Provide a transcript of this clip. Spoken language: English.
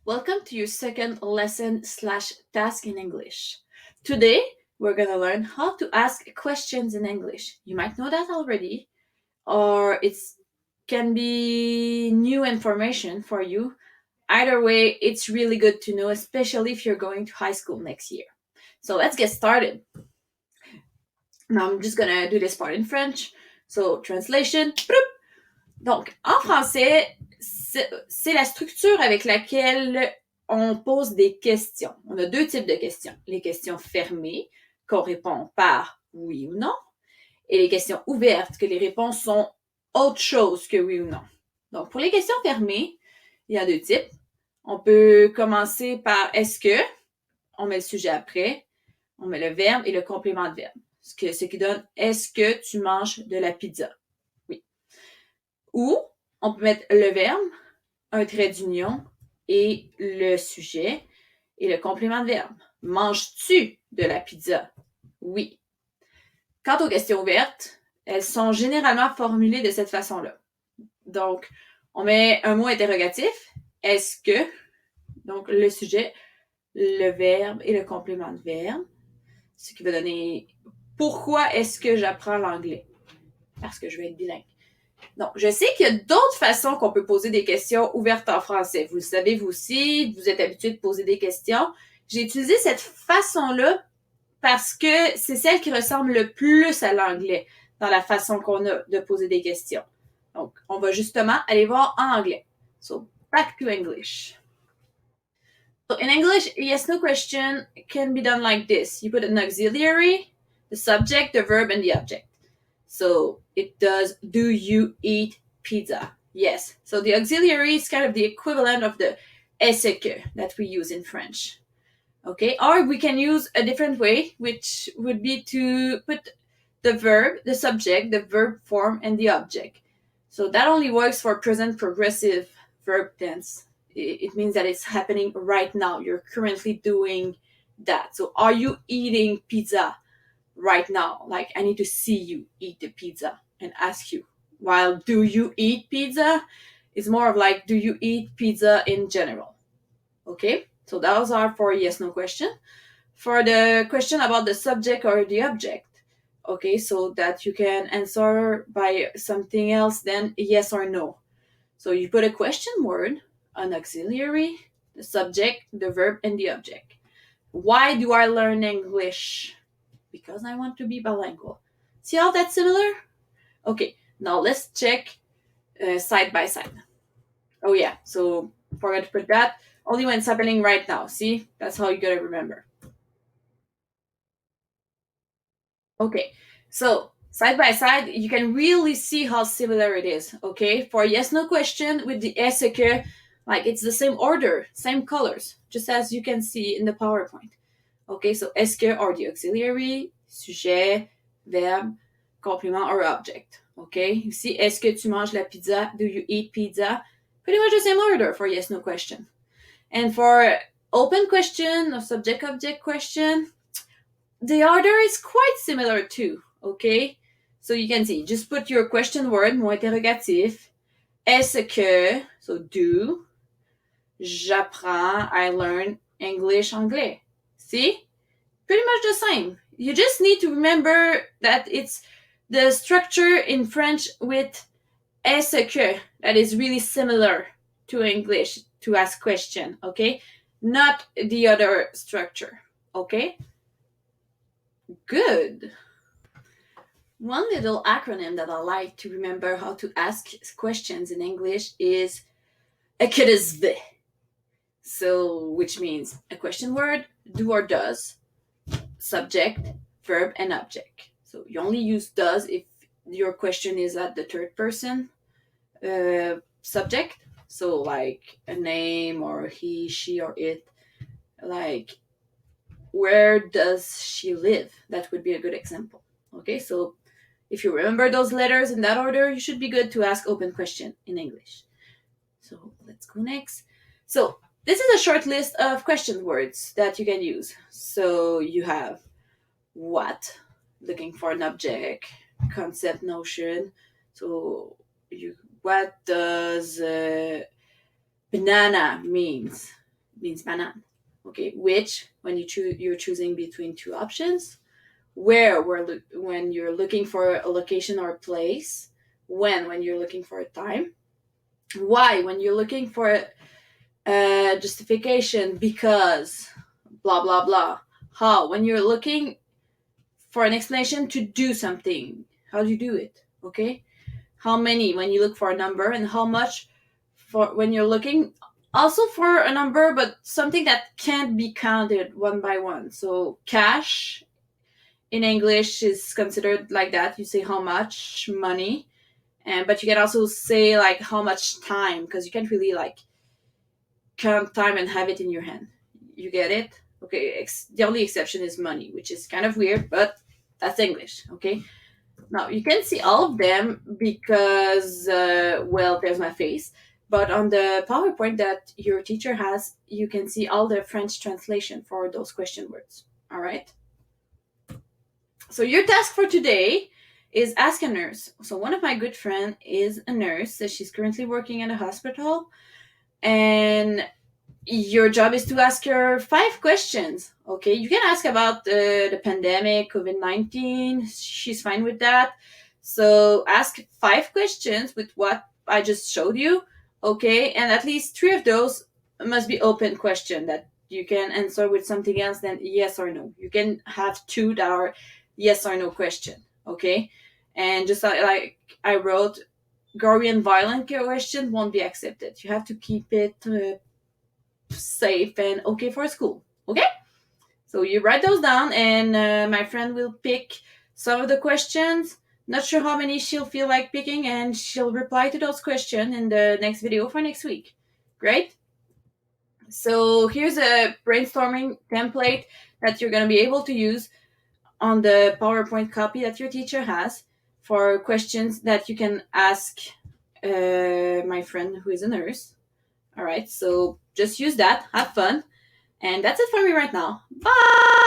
Welcome to your second lesson/task in English. Today, we're going to learn how to ask questions in English. You might know that already, or it can be new information for you. Either way, it's really good to know, especially if you're going to high school next year. So let's get started. Now, I'm just going to do this part in French. So, translation. Donc, en français, c'est la structure avec laquelle on pose des questions. On a deux types de questions. Les questions fermées, qu'on répond par oui ou non, et les questions ouvertes, que les réponses sont autre chose que oui ou non. Donc, pour les questions fermées, il y a deux types. On peut commencer par est-ce que, on met le sujet après, on met le verbe et le complément de verbe. Ce qui donne est-ce que tu manges de la pizza? Oui. Ou on peut mettre le verbe, un trait d'union et le sujet et le complément de verbe. Manges-tu de la pizza? Oui. Quant aux questions ouvertes, elles sont généralement formulées de cette façon-là. Donc, on met un mot interrogatif, est-ce que, donc le sujet, le verbe et le complément de verbe, ce qui va donner pourquoi est-ce que j'apprends l'anglais? Parce que je veux être bilingue. Donc, je sais qu'il y a d'autres façons qu'on peut poser des questions ouvertes en français. Vous le savez, vous aussi, vous êtes habitué de poser des questions. J'ai utilisé cette façon-là parce que c'est celle qui ressemble le plus à l'anglais dans la façon qu'on a de poser des questions. Donc, on va justement aller voir en anglais. So, back to English. So, in English, yes-no question can be done like this. You put an auxiliary, the subject, the verb, and the object. So it does, do you eat pizza? Yes. So the auxiliary is kind of the equivalent of the est-ce que that we use in French. Okay. Or we can use a different way, which would be to put the verb, the subject, the verb form, and the object. So that only works for present progressive verb tense. It means that it's happening right now. You're currently doing that. So are you eating pizza right now? Like, I need to see you eat the pizza and ask you. While do you eat pizza is more of like, do you eat pizza in general? Okay, so those are for yes no question. For the question about the subject or the object, okay, so that you can answer by something else than yes or no. So you put a question word, an auxiliary, the subject, the verb, and the object. Why do I learn English? Because I want to be bilingual. See how that's similar? Okay, now let's check side by side. Oh yeah, so forgot to put that. Only when it's happening right now. See, that's how you gotta remember. Okay, so side by side, you can really see how similar it is. Okay, for yes no question with the est-ce que, like it's the same order, same colors, just as you can see in the PowerPoint. Okay, so est-ce que are the auxiliary, sujet, verb, complement, or object. Okay, you see, est-ce que tu manges la pizza? Do you eat pizza? Pretty much the same order for yes no question. And for open question or subject object question, the order is quite similar too. Okay, so you can see, just put your question word, mot interrogatif, est-ce que, so do, j'apprends, I learn English, anglais. See? Pretty much the same. You just need to remember that it's the structure in French with est-ce que that is really similar to English to ask question, okay? Not the other structure, okay? Good. One little acronym that I like to remember how to ask questions in English is EQDSV. So, which means a question word, do or does, subject, verb, and object. So you only use does if your question is at the third person subject. So like a name or he, she, or it. Like, where does she live? That would be a good example. Okay, so if you remember those letters in that order, you should be good to ask open question in English. So let's go next. So this is a short list of question words that you can use. So you have what, looking for an object, concept, notion. So what does banana means? means banana. Okay, which when you're choosing between two options. Where when you're looking for a location or a place. When you're looking for a time. Why when you're looking for a justification because blah blah blah. How when you're looking for an explanation to do something. How do you do it? Okay. How many when you look for a number, and how much for when you're looking also for a number, but something that can't be counted one by one. So cash in English is considered like that. You say how much money, and but you can also say like how much time, because you can't really like count time and have it in your hand. You get it? Okay. The only exception is money, which is kind of weird, but that's English. Okay. Now you can see all of them because, well, there's my face. But on the PowerPoint that your teacher has, you can see all the French translation for those question words. All right. So your task for today is ask a nurse. So one of my good friend is a nurse. So she's currently working at a hospital, and your job is to ask her 5 questions. Okay, you can ask about the pandemic, COVID-19. She's fine with that. So ask 5 questions with what I just showed you. Okay, and at least 3 of those must be open question that you can answer with something else than yes or no. You can have 2 that are yes or no question. Okay, and just like I wrote, gory and violent question won't be accepted. You have to keep it safe and okay for school. Okay? So you write those down, and my friend will pick some of the questions. Not sure how many she'll feel like picking, and she'll reply to those questions in the next video for next week. Great? So here's a brainstorming template that you're going to be able to use on the PowerPoint copy that your teacher has for questions that you can ask my friend who is a nurse. All right, so just use that, have fun, and that's it for me right now. Bye!